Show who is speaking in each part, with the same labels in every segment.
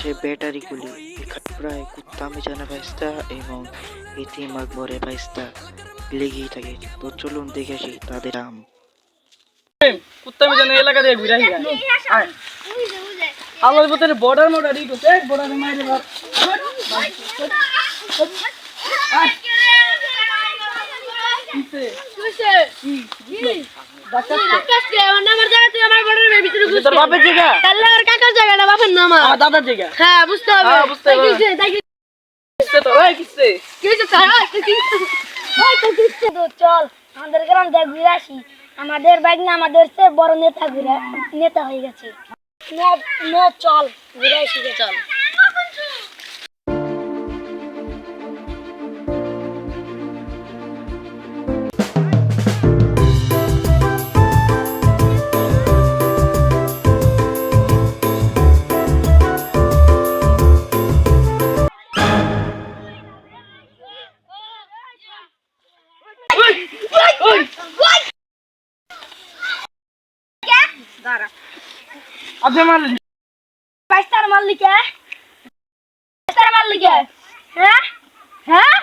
Speaker 1: সে ব্যাটারিগুলি প্রায় কুত্তা মেজানা ভাইস্তা এবং এতিম আকবরের ভাইস্তা লেগেই থাকে। তো চলুন দেখে আসি তাদের আম।
Speaker 2: কুত্তা মেজানা এলাকা দিয়ে ঘুরে আসি আমার ভিতরে বর্ডার মোডার ই করছে বর্ডার মাইরে ধর দাদার জায়গা
Speaker 3: হ্যাঁ বুঝতে হবে চল আমাদের গ্রাম থেকে ঘুরে আসি। আমাদের বাইক না আমাদের চেয়ে বড় নেতা হয়ে গেছে। চল ঘুরে আসি চল।
Speaker 2: আপনি মারলেন
Speaker 3: বাইস্তার মারলি কে? বাইস্তার মারলি কে? হ্যাঁ হ্যাঁ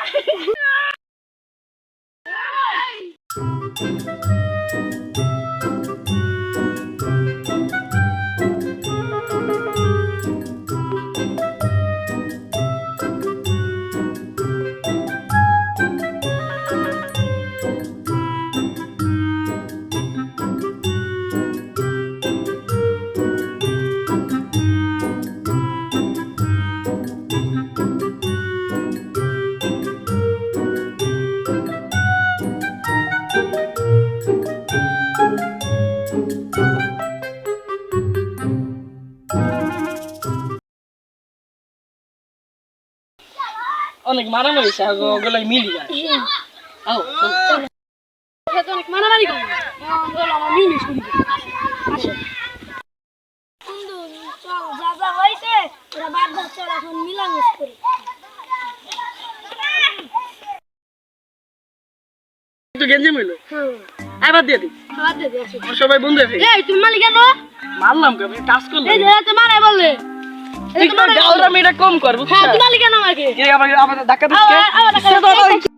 Speaker 2: অনেক মারামারি হয়েছে ওগুলো মিলি যায়
Speaker 3: অনেক মারামারি করবো আমার মিলি শুনবো। চল যা যা হয়েছে ওরা বাদ দাও, চল এখন মিলামিশ করি।
Speaker 2: গেঞ্জি মিলো এবার দিয়ে দিই সবাই বন্ধু
Speaker 3: তুমি মালি কেন
Speaker 2: মারলাম কে টাচ করলাম
Speaker 3: মারাই বললে
Speaker 2: গালরা মেয়েটা কম কর বুঝছো?
Speaker 3: হ্যাঁ তুমি মালি কেন আমাকে
Speaker 2: আবার ধাক্কা দিচ্ছে